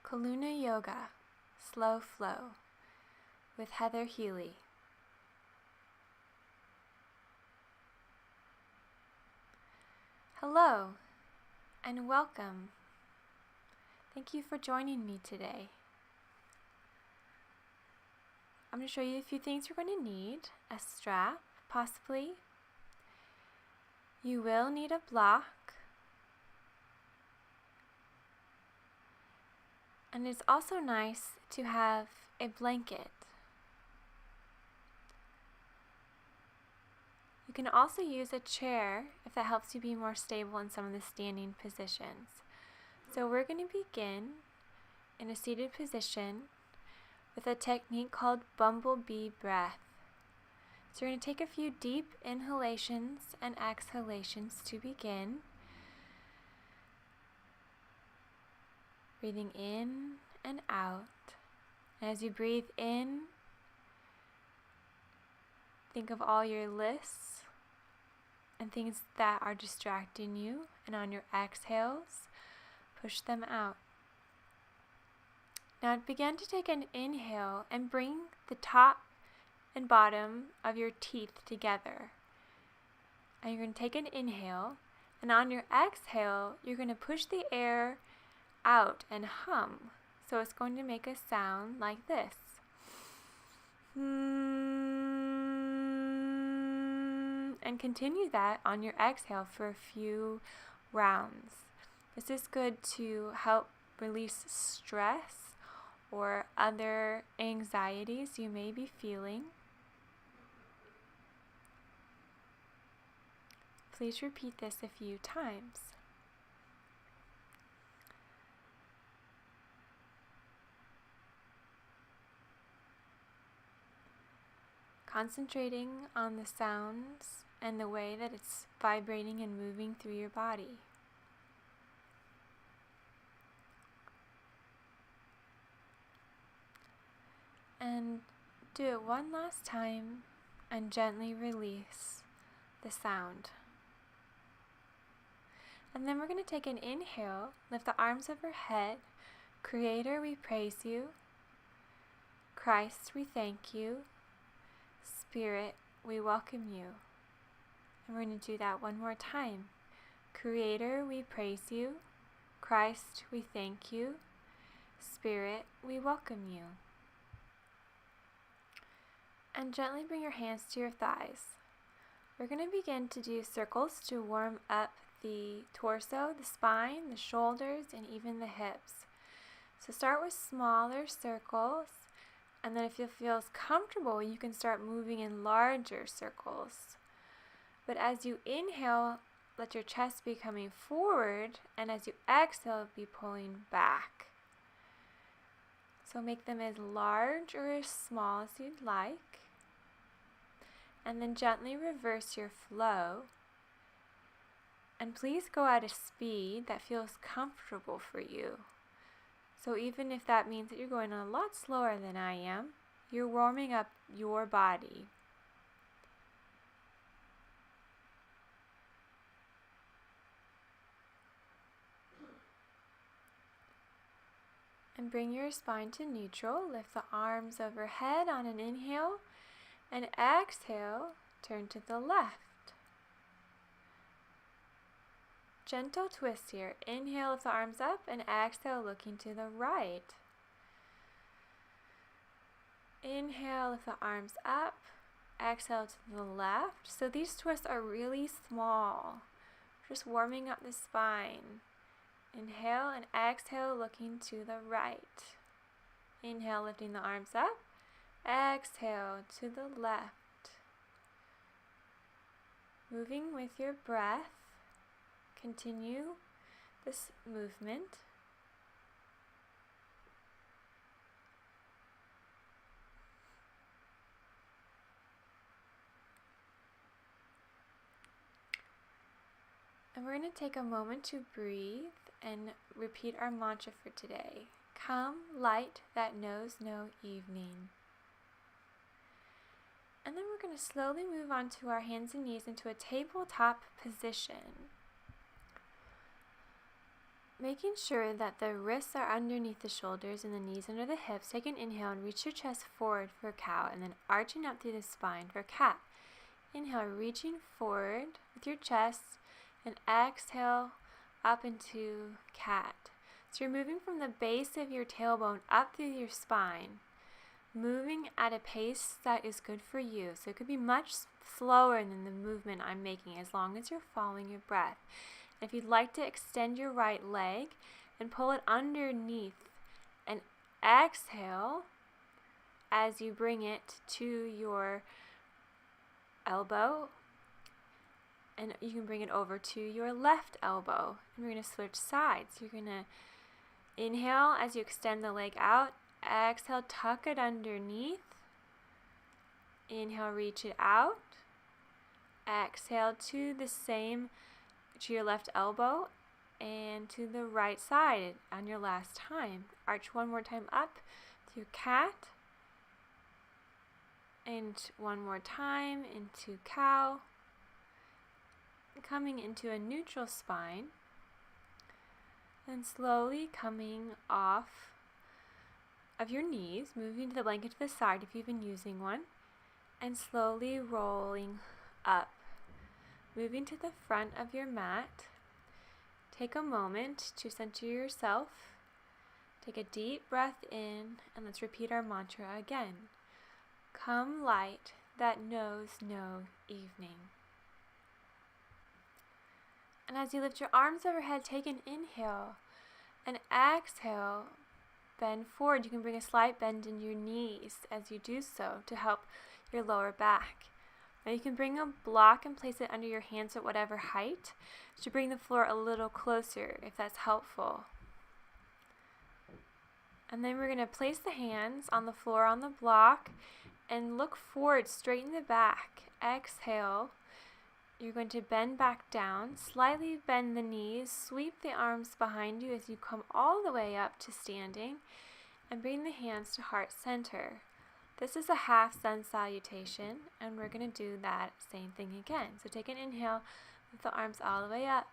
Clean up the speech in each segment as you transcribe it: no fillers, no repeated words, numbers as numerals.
Kaluna Yoga, Slow Flow with Heather Healy. Hello and welcome. Thank you for joining me today. I'm going to show you a few things you're going to need. A strap, possibly. You will need a block. And it's also nice to have a blanket. You can also use a chair if that helps you be more stable in some of the standing positions. So we're going to begin in a seated position with a technique called bumblebee breath. So you're going to take a few deep inhalations and exhalations to begin. Breathing in and out. And as you breathe in, think of all your lists and things that are distracting you. And on your exhales, push them out. Now begin to take an inhale and bring the top and bottom of your teeth together. And you're going to take an inhale, and on your exhale, you're going to push the air out and hum. So it's going to make a sound like this. And continue that on your exhale for a few rounds. This is good to help release stress or other anxieties you may be feeling. Please repeat this a few times. Concentrating on the sounds and the way that it's vibrating and moving through your body. And do it one last time and gently release the sound. And then we're going to take an inhale, lift the arms overhead. Creator, we praise you. Christ, we thank you. Spirit, we welcome you. And we're going to do that one more time. Creator, we praise you. Christ, we thank you. Spirit, we welcome you. And gently bring your hands to your thighs. We're going to begin to do circles to warm up the torso, the spine, the shoulders, and even the hips. So start with smaller circles. And then if it feels comfortable, you can start moving in larger circles. But as you inhale, let your chest be coming forward, and as you exhale, be pulling back. So make them as large or as small as you'd like. And then gently reverse your flow. And please go at a speed that feels comfortable for you. So even if that means that you're going a lot slower than I am, you're warming up your body. And bring your spine to neutral. Lift the arms overhead on an inhale. And exhale, turn to the left. Gentle twist here. Inhale, lift the arms up, and exhale, looking to the right. Inhale, lift the arms up. Exhale to the left. So these twists are really small. Just warming up the spine. Inhale and exhale, looking to the right. Inhale, lifting the arms up. Exhale to the left. Moving with your breath. Continue this movement. And we're going to take a moment to breathe and repeat our mantra for today. Come, light that knows no evening. And then we're going to slowly move on to our hands and knees into a tabletop position. Making sure that the wrists are underneath the shoulders and the knees under the hips, take an inhale and reach your chest forward for cow, and then arching up through the spine for cat. Inhale, reaching forward with your chest, and exhale up into cat. So you're moving from the base of your tailbone up through your spine, moving at a pace that is good for you. So it could be much slower than the movement I'm making as long as you're following your breath. If you'd like to extend your right leg and pull it underneath and exhale as you bring it to your elbow, and you can bring it over to your left elbow. And we're going to switch sides. You're going to inhale as you extend the leg out, exhale, tuck it underneath, inhale, reach it out, exhale to your left elbow and to the right side on your last time. Arch one more time up through cat, and one more time into cow, coming into a neutral spine, and slowly coming off of your knees, moving to the blanket to the side if you've been using one, and slowly rolling up. Moving to the front of your mat, take a moment to center yourself. Take a deep breath in, and let's repeat our mantra again. Come light that knows no evening. And as you lift your arms overhead, take an inhale, and exhale, bend forward. You can bring a slight bend in your knees as you do so to help your lower back. Now you can bring a block and place it under your hands at whatever height to bring the floor a little closer if that's helpful. And then we're going to place the hands on the floor on the block and look forward, straighten the back. Exhale. You're going to bend back down, slightly bend the knees, sweep the arms behind you as you come all the way up to standing, and bring the hands to heart center. This is a half sun salutation, and we're going to do that same thing again. So take an inhale with the arms all the way up.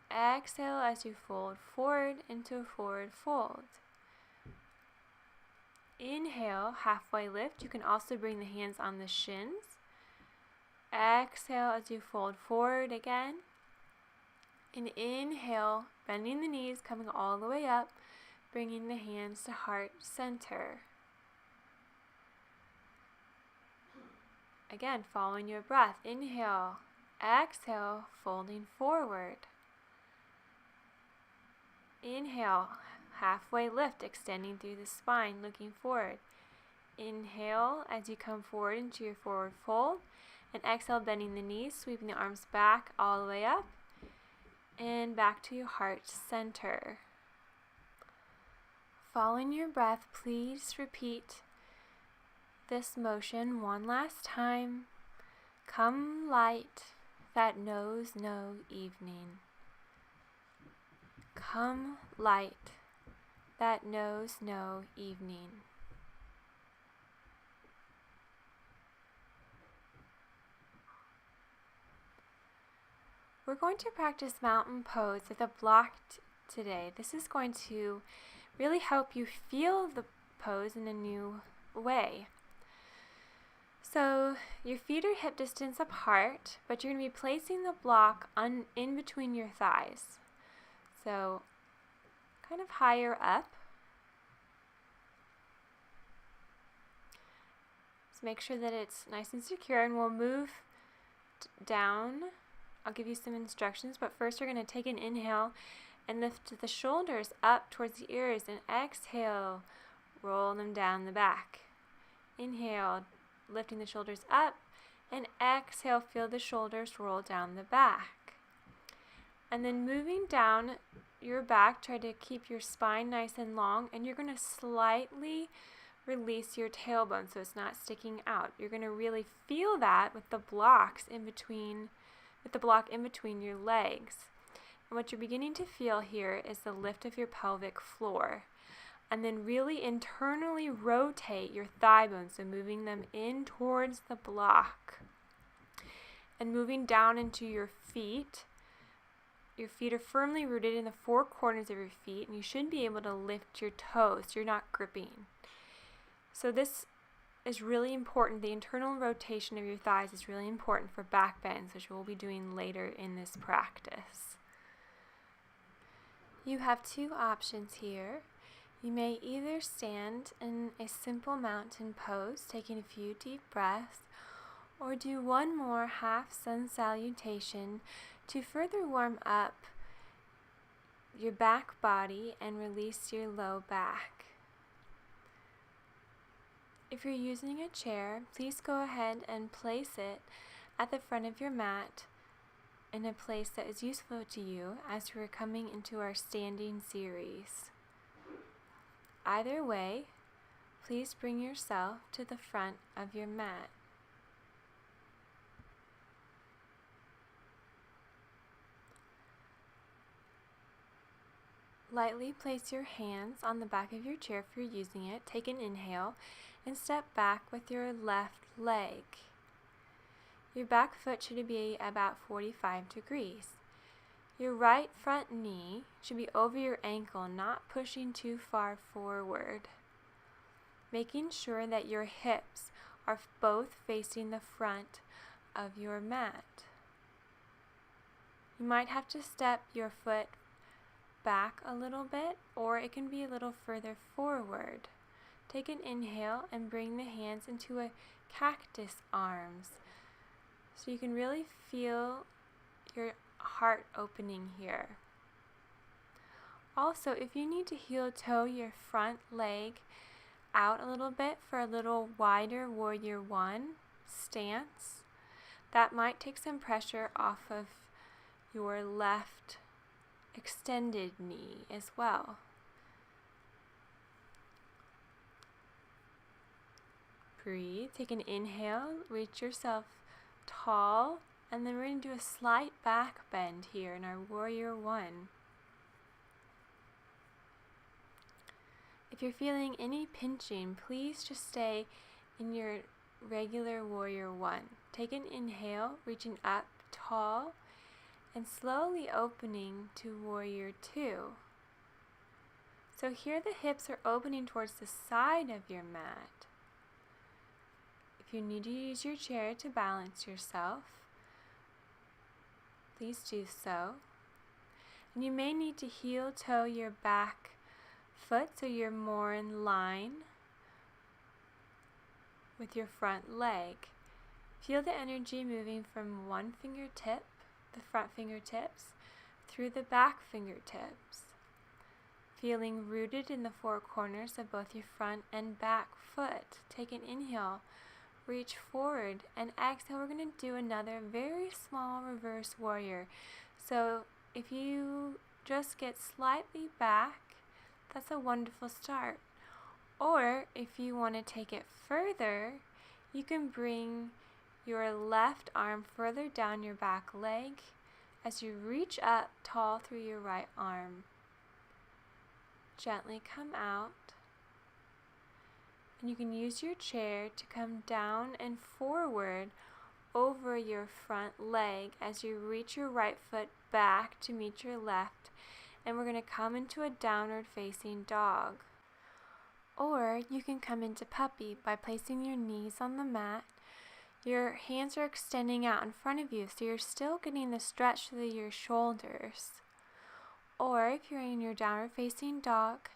Exhale as you fold forward into a forward fold. Inhale, halfway lift. You can also bring the hands on the shins. Exhale as you fold forward again. And inhale, bending the knees, coming all the way up, bringing the hands to heart center. Again, following your breath. Inhale, exhale, folding forward. Inhale, halfway lift, extending through the spine, looking forward. Inhale as you come forward into your forward fold. And exhale, bending the knees, sweeping the arms back all the way up. And back to your heart center. Following your breath, please repeat this motion one last time. Come light that knows no evening. Come light that knows no evening. We're going to practice mountain pose with a block today. This is going to really help you feel the pose in a new way. So your feet are hip distance apart, but you're going to be placing the block in between your thighs. So kind of higher up. So make sure that it's nice and secure, and we'll move down. I'll give you some instructions, but first we're going to take an inhale and lift the shoulders up towards the ears, and exhale, roll them down the back. Inhale, lifting the shoulders up, and exhale, feel the shoulders roll down the back. And then moving down your back, try to keep your spine nice and long, and you're going to slightly release your tailbone so it's not sticking out. You're going to really feel that with the blocks in between, with the block in between your legs. And what you're beginning to feel here is the lift of your pelvic floor. And then really internally rotate your thigh bones, so moving them in towards the block. And moving down into your feet, your feet are firmly rooted in the four corners of your feet, and you should be able to lift your toes so you're not gripping. So this is really important. The internal rotation of your thighs is really important for back bends, which we'll be doing later in this practice. You have two options here. You may either stand in a simple mountain pose, taking a few deep breaths, or do one more half sun salutation to further warm up your back body and release your low back. If you're using a chair, please go ahead and place it at the front of your mat in a place that is useful to you as we're coming into our standing series. Either way, please bring yourself to the front of your mat. Lightly place your hands on the back of your chair if you're using it. Take an inhale and step back with your left leg. Your back foot should be about 45 degrees. Your right front knee should be over your ankle, not pushing too far forward. Making sure that your hips are both facing the front of your mat. You might have to step your foot back a little bit, or it can be a little further forward. Take an inhale and bring the hands into a cactus arms so you can really feel your heart opening here. Also, if you need to heel toe your front leg out a little bit for a little wider Warrior One stance, that might take some pressure off of your left extended knee as well. Breathe. Take an inhale, reach yourself tall, and then we're going to do a slight back bend here in our Warrior One. If you're feeling any pinching, please just stay in your regular Warrior One. Take an inhale, reaching up tall, and slowly opening to Warrior Two. So here the hips are opening towards the side of your mat. If you need to use your chair to balance yourself, please do so. And you may need to heel toe your back foot so you're more in line with your front leg. Feel the energy moving from one fingertip, the front fingertips, through the back fingertips. Feeling rooted in the four corners of both your front and back foot. Take an inhale, reach forward, and exhale. We're going to do another very small reverse warrior. So if you just get slightly back, that's a wonderful start. Or if you want to take it further, you can bring your left arm further down your back leg as you reach up tall through your right arm. Gently come out. And you can use your chair to come down and forward over your front leg as you reach your right foot back to meet your left. And we're going to come into a downward facing dog. Or you can come into puppy by placing your knees on the mat. Your hands are extending out in front of you, so you're still getting the stretch through your shoulders. Or if you're in your downward facing dog,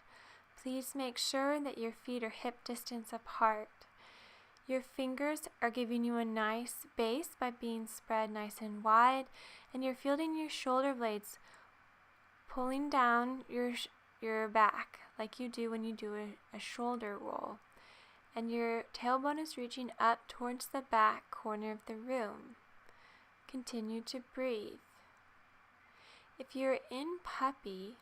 please make sure that your feet are hip distance apart. Your fingers are giving you a nice base by being spread nice and wide, and you're feeling your shoulder blades pulling down your back like you do when you do a shoulder roll. And your tailbone is reaching up towards the back corner of the room. Continue to breathe. If you're in puppy,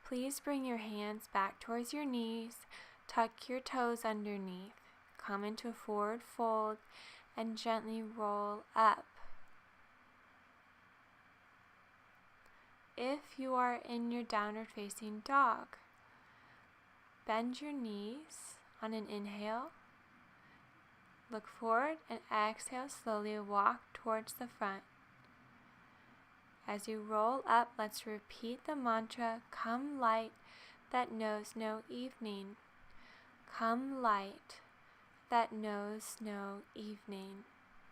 please bring your hands back towards your knees, tuck your toes underneath, come into a forward fold, and gently roll up. If you are in your downward facing dog, bend your knees on an inhale, look forward, and exhale, slowly walk towards the front. As you roll up, let's repeat the mantra, come light that knows no evening. Come light that knows no evening.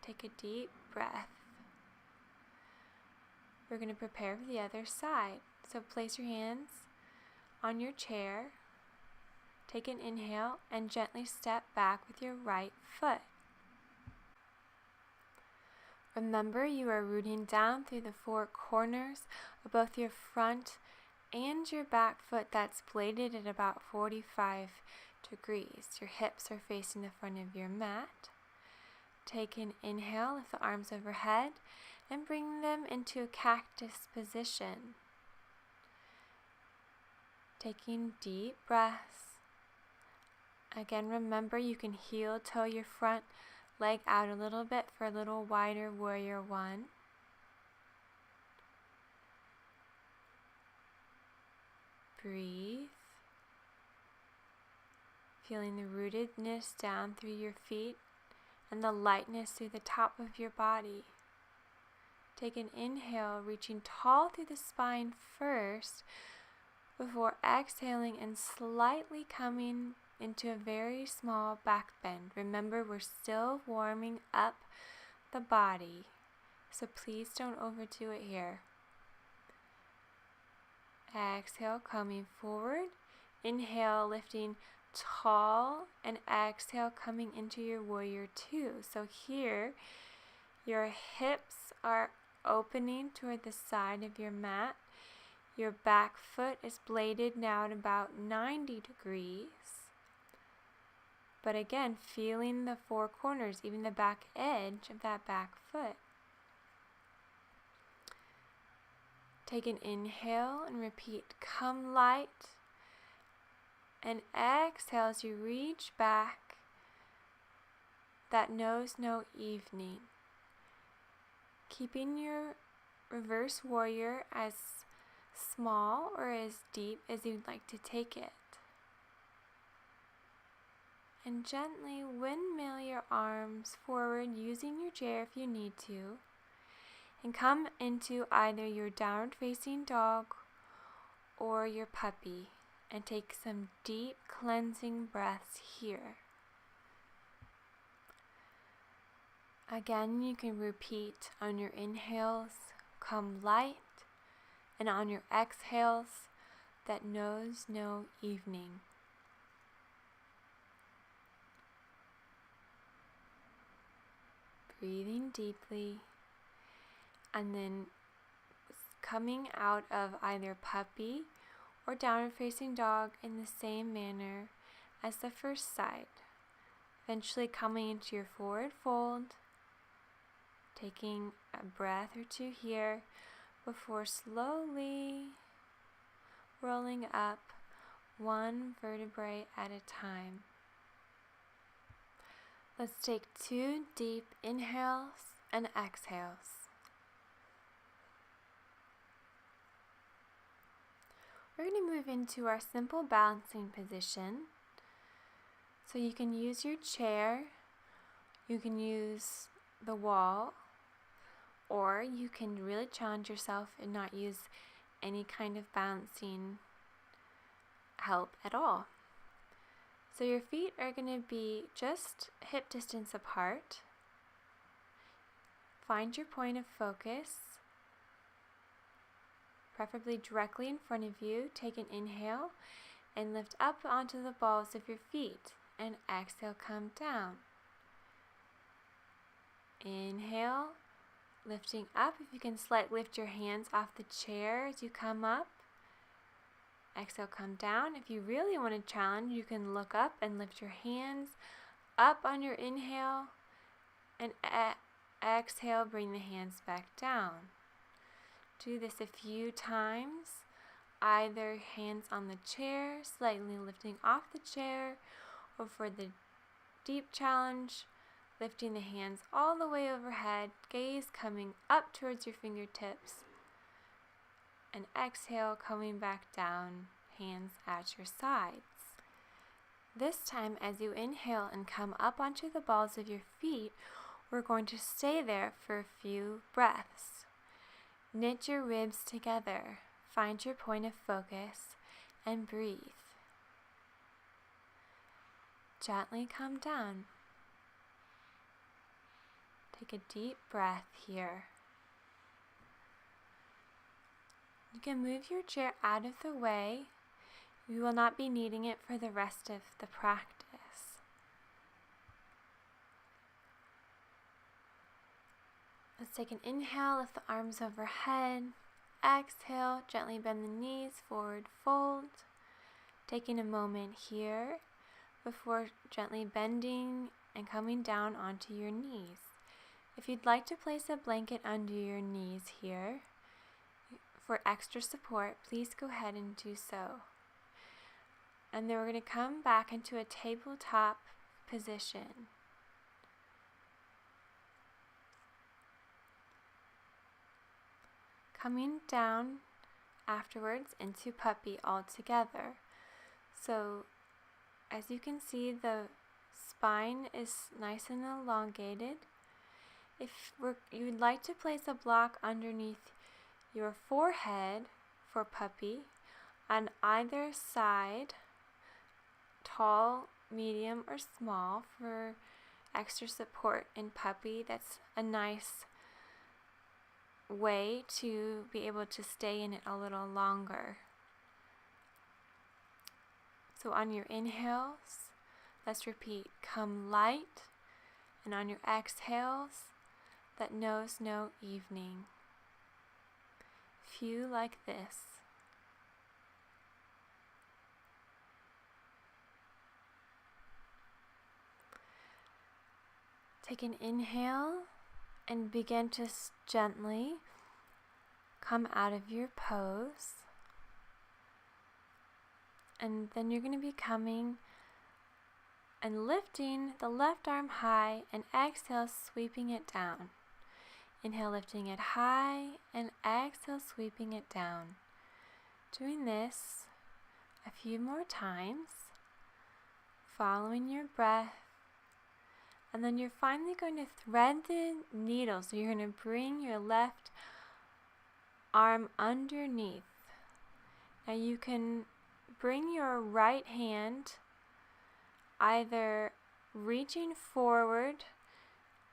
Take a deep breath. We're going to prepare for the other side. So place your hands on your chair. Take an inhale and gently step back with your right foot. Remember, you are rooting down through the four corners of both your front and your back foot that's bladed at about 45 degrees. Your hips are facing the front of your mat. Take an inhale, lift the arms overhead, and bring them into a cactus position. Taking deep breaths. Again, remember you can heel toe your front leg out a little bit for a little wider warrior one. Breathe. Feeling the rootedness down through your feet and the lightness through the top of your body. Take an inhale, reaching tall through the spine first before exhaling and slightly coming into a very small back bend. Remember, we're still warming up the body, so please don't overdo it here. Exhale, coming forward. Inhale, lifting tall, and exhale, coming into your warrior two. So here, your hips are opening toward the side of your mat. Your back foot is bladed now at about 90 degrees. But again, feeling the four corners, even the back edge of that back foot. Take an inhale and repeat, come light. And exhale as you reach back, that knows no evening. Keeping your reverse warrior as small or as deep as you'd like to take it. And gently windmill your arms forward using your chair if you need to. And come into either your downward facing dog or your puppy. And take some deep cleansing breaths here. Again, you can repeat on your inhales, come light, and on your exhales, that knows no evening. Breathing deeply, and then coming out of either puppy or downward facing dog in the same manner as the first side. Eventually coming into your forward fold, taking a breath or two here before slowly rolling up one vertebrae at a time. Let's take 2 deep inhales and exhales. We're going to move into our simple balancing position. So you can use your chair, you can use the wall, or you can really challenge yourself and not use any kind of balancing help at all. So your feet are going to be just hip distance apart. Find your point of focus, preferably directly in front of you. Take an inhale and lift up onto the balls of your feet, and exhale, come down. Inhale, lifting up. If you can slightly lift your hands off the chair as you come up. Exhale, come down. If you really want to challenge, you can look up and lift your hands up on your inhale, and exhale, bring the hands back down. Do this a few times, either hands on the chair, slightly lifting off the chair, or for the deep challenge, lifting the hands all the way overhead, gaze coming up towards your fingertips, and exhale, coming back down, hands at your sides. This time, as you inhale and come up onto the balls of your feet, we're going to stay there for a few breaths. Knit your ribs together. Find your point of focus and breathe. Gently come down. Take a deep breath here. You can move your chair out of the way. You will not be needing it for the rest of the practice. Let's take an inhale, lift the arms overhead. Exhale, gently bend the knees, forward fold. Taking a moment here before gently bending and coming down onto your knees. If you'd like to place a blanket under your knees here for extra support, please go ahead and do so. And then we're going to come back into a tabletop position. Coming down afterwards into puppy altogether. So as you can see, the spine is nice and elongated. If you would like to place a block underneath your forehead for puppy, on either side, tall, medium, or small, for extra support in puppy, that's a nice way to be able to stay in it a little longer. So on your inhales, let's repeat, come light, and on your exhales, that knows no evening. Few like this. Take an inhale and begin to gently come out of your pose. And then you're going to be coming and lifting the left arm high, and exhale, sweeping it down. Inhale, lifting it high, and exhale, sweeping it down. Doing this a few more times, following your breath. And then you're finally going to thread the needle. So you're going to bring your left arm underneath. Now you can bring your right hand either reaching forward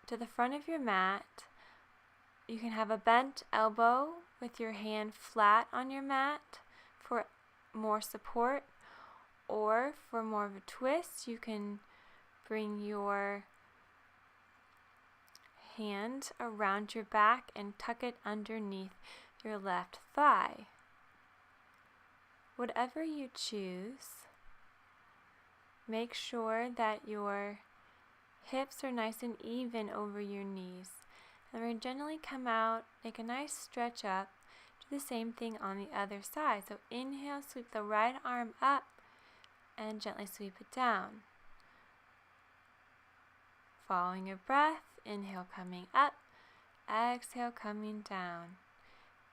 to the front of your mat. You can have a bent elbow with your hand flat on your mat for more support, or for more of a twist, you can bring your hand around your back and tuck it underneath your left thigh. Whatever you choose, make sure that your hips are nice and even over your knees. And we're going to gently come out, make a nice stretch up. Do the same thing on the other side. So inhale, sweep the right arm up, and gently sweep it down. Following your breath, inhale coming up, exhale coming down.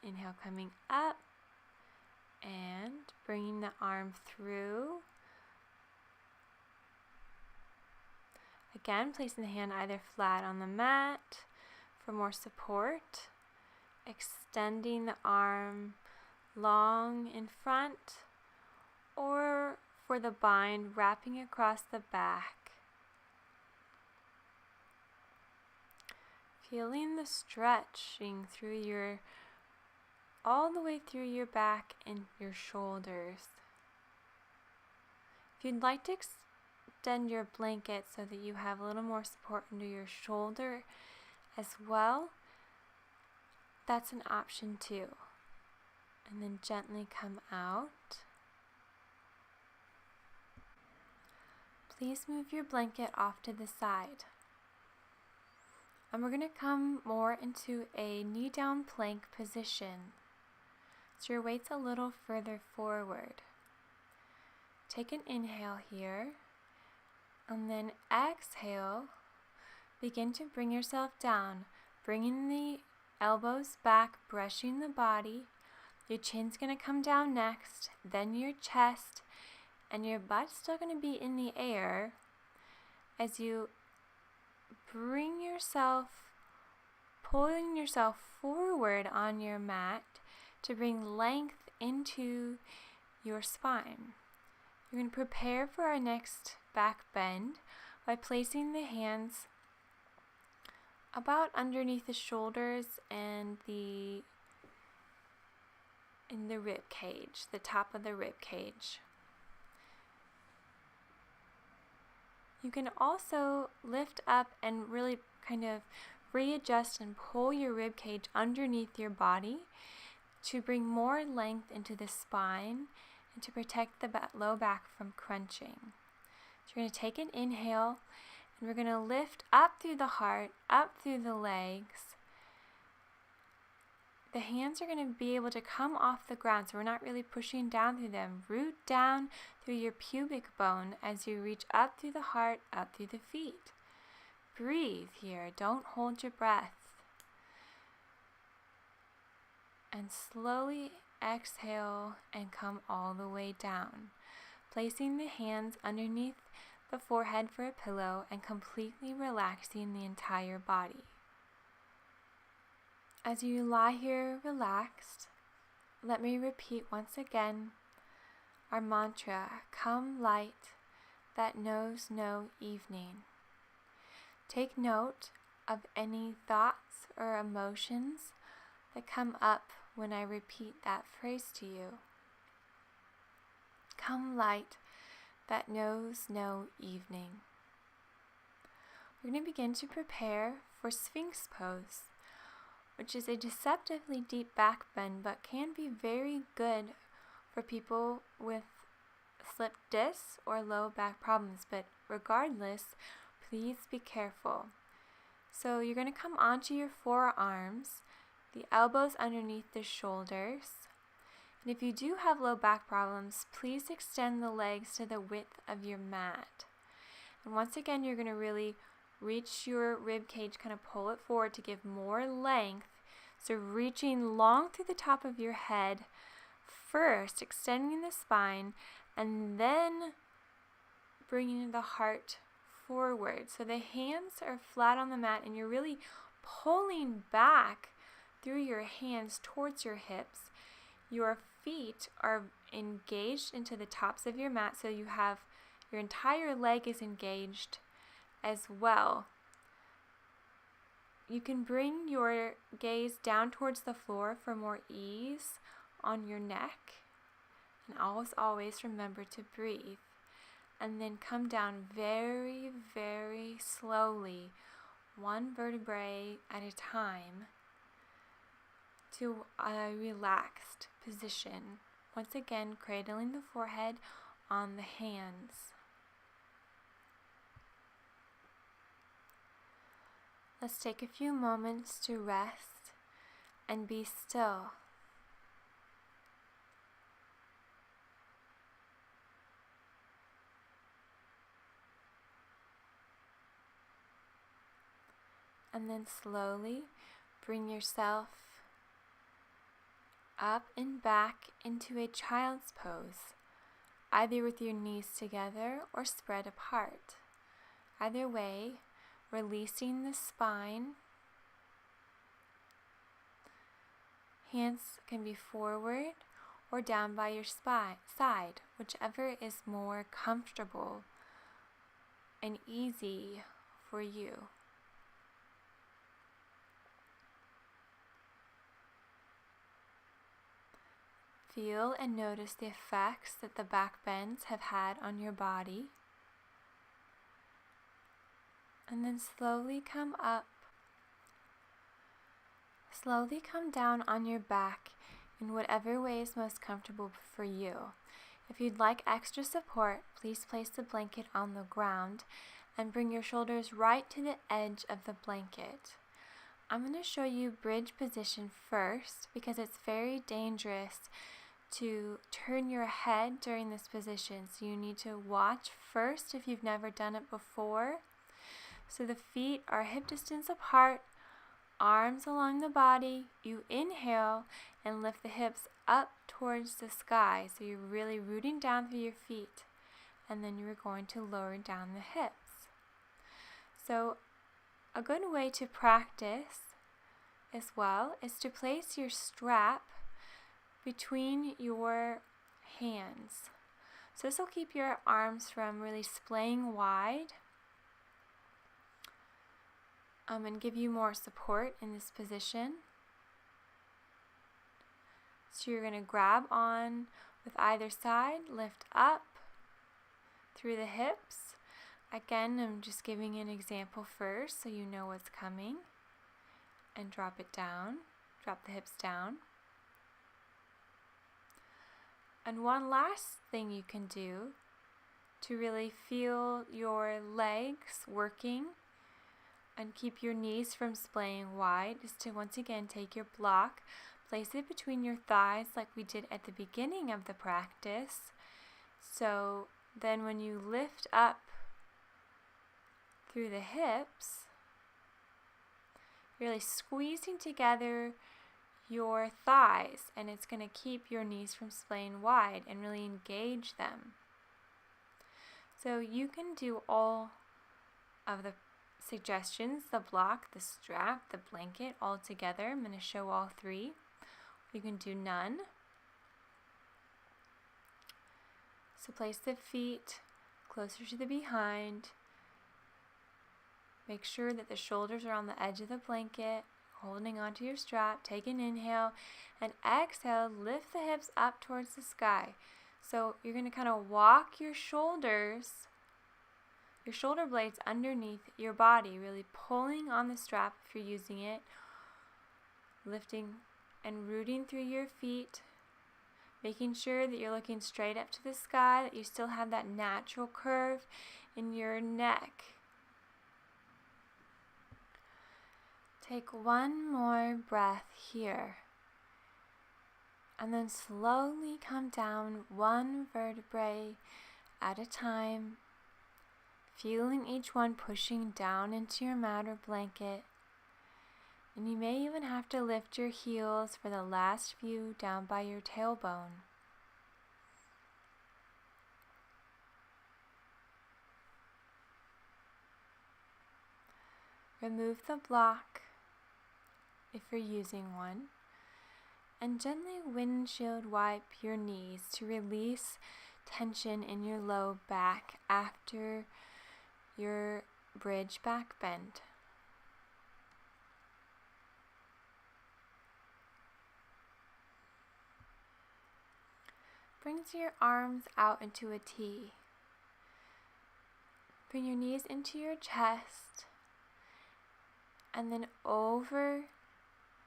Inhale coming up, and bringing the arm through. Again, placing the hand either flat on the mat for more support. Extending the arm long in front, or for the bind, wrapping across the back. Feeling the stretching through all the way through your back and your shoulders. If you'd like to extend your blanket so that you have a little more support under your shoulder as well, that's an option too. And then gently come out. Please move your blanket off to the side. And we're going to come more into a knee down plank position. So your weight's a little further forward. Take an inhale here, and then exhale. Begin to bring yourself down, bringing the elbows back, brushing the body. Your chin's going to come down next, then your chest, and your butt's still going to be in the air as you bring yourself, pulling yourself forward on your mat to bring length into your spine. You're going to prepare for our next back bend by placing the hands about underneath the shoulders and in the rib cage, the top of the rib cage. You can also lift up and really kind of readjust and pull your rib cage underneath your body to bring more length into the spine and to protect the low back from crunching. So you're going to take an inhale, and we're going to lift up through the heart, up through the legs. The hands are going to be able to come off the ground, so we're not really pushing down through them. Root down through your pubic bone as you reach up through the heart, up through the feet. Breathe here. Don't hold your breath. And slowly exhale and come all the way down, placing the hands underneath the forehead for a pillow and completely relaxing the entire body. As you lie here relaxed, let me repeat once again our mantra, "Come light that knows no evening." Take note of any thoughts or emotions that come up when I repeat that phrase to you. Come light that knows no evening. We're going to begin to prepare for Sphinx pose, which is a deceptively deep back bend but can be very good for people with slip discs or low back problems. But regardless, please be careful. So you're going to come onto your forearms, the elbows underneath the shoulders. And if you do have low back problems, please extend the legs to the width of your mat. And once again, you're going to really reach your rib cage, kind of pull it forward to give more length. So reaching long through the top of your head first, extending the spine, and then bringing the heart forward. So the hands are flat on the mat and you're really pulling back through your hands towards your hips. Your feet are engaged into the tops of your mat, so you have your entire leg is engaged as well. You can bring your gaze down towards the floor for more ease on your neck. And always remember to breathe. And then come down very, very slowly, one vertebrae at a time, to a relaxed position. Once again, cradling the forehead on the hands. Let's take a few moments to rest and be still. And then slowly bring yourself up and back into a child's pose, either with your knees together or spread apart. Either way, releasing the spine. Hands can be forward or down by your side, whichever is more comfortable and easy for you. Feel and notice the effects that the back bends have had on your body. And then slowly come up. Slowly come down on your back in whatever way is most comfortable for you. If you'd like extra support, please place the blanket on the ground and bring your shoulders right to the edge of the blanket. I'm going to show you bridge position first because it's very dangerous to turn your head during this position. So you need to watch first if you've never done it before. So the feet are hip distance apart, arms along the body. You inhale and lift the hips up towards the sky. So you're really rooting down through your feet. And then you're going to lower down the hips. So a good way to practice as well is to place your strap between your hands. So this will keep your arms from really splaying wide and give you more support in this position. So you're going to grab on with either side, lift up through the hips. Again, I'm just giving an example first so you know what's coming. And drop it down, drop the hips down. And one last thing you can do to really feel your legs working and keep your knees from splaying wide is to once again take your block, place it between your thighs like we did at the beginning of the practice. So then when you lift up through the hips, you're really squeezing together your thighs, and it's going to keep your knees from splaying wide and really engage them. So you can do all of the suggestions, the block, the strap, the blanket, all together. I'm going to show all three. You can do none. So place the feet closer to the behind. Make sure that the shoulders are on the edge of the blanket, holding onto your strap. Take an inhale and exhale, lift the hips up towards the sky. So you're going to kind of walk your shoulders, your shoulder blades underneath your body, really pulling on the strap if you're using it, lifting and rooting through your feet, making sure that you're looking straight up to the sky, that you still have that natural curve in your neck. Take one more breath here, and then slowly come down one vertebrae at a time, feeling each one pushing down into your mat or blanket. And you may even have to lift your heels for the last few down by your tailbone. Remove the block if you're using one, and gently windshield wipe your knees to release tension in your low back after your bridge back bend. Bring your arms out into a T. Bring your knees into your chest, and then over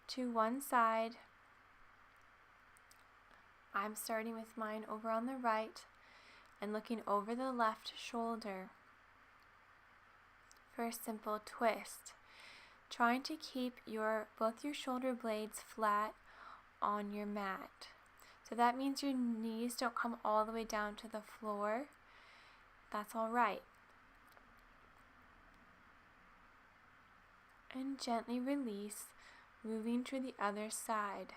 to one side. I'm starting with mine over on the right and looking over the left shoulder for a simple twist, trying to keep both your shoulder blades flat on your mat. So that means your knees don't come all the way down to the floor. That's all right. And gently release, moving to the other side.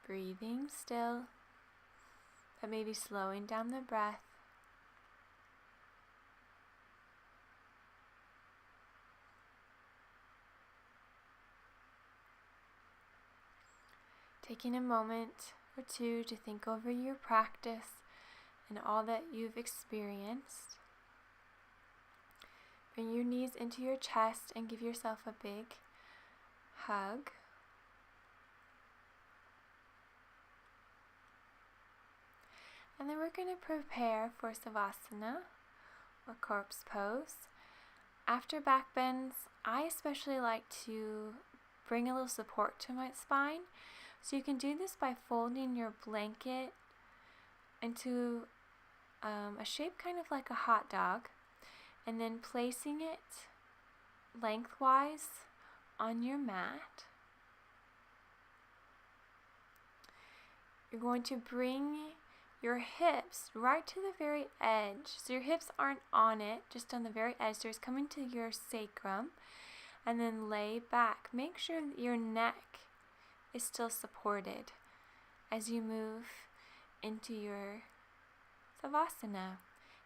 Breathing still, but maybe slowing down the breath. Taking a moment or two to think over your practice and all that you've experienced. Bring your knees into your chest and give yourself a big hug. And then we're going to prepare for Savasana, or corpse pose. After back bends, I especially like to bring a little support to my spine. So you can do this by folding your blanket into a shape kind of like a hot dog, and then placing it lengthwise on your mat. You're going to bring your hips right to the very edge. So your hips aren't on it, just on the very edge. So it's coming to your sacrum, and then lay back. Make sure that your neck is still supported as you move into your Savasana.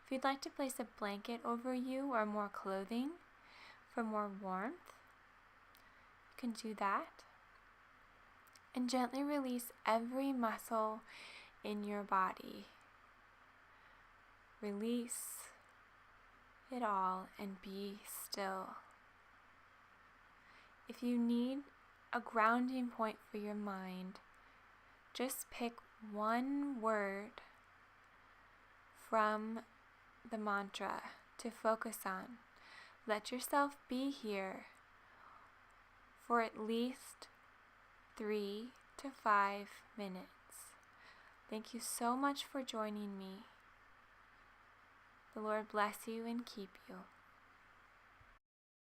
If you'd like to place a blanket over you or more clothing, for more warmth, you can do that. And gently release every muscle in your body. Release it all and be still. If you need a grounding point for your mind, just pick one word from the mantra to focus on. Let yourself be here for at least 3 to 5 minutes. Thank you so much for joining me. The Lord bless you and keep you.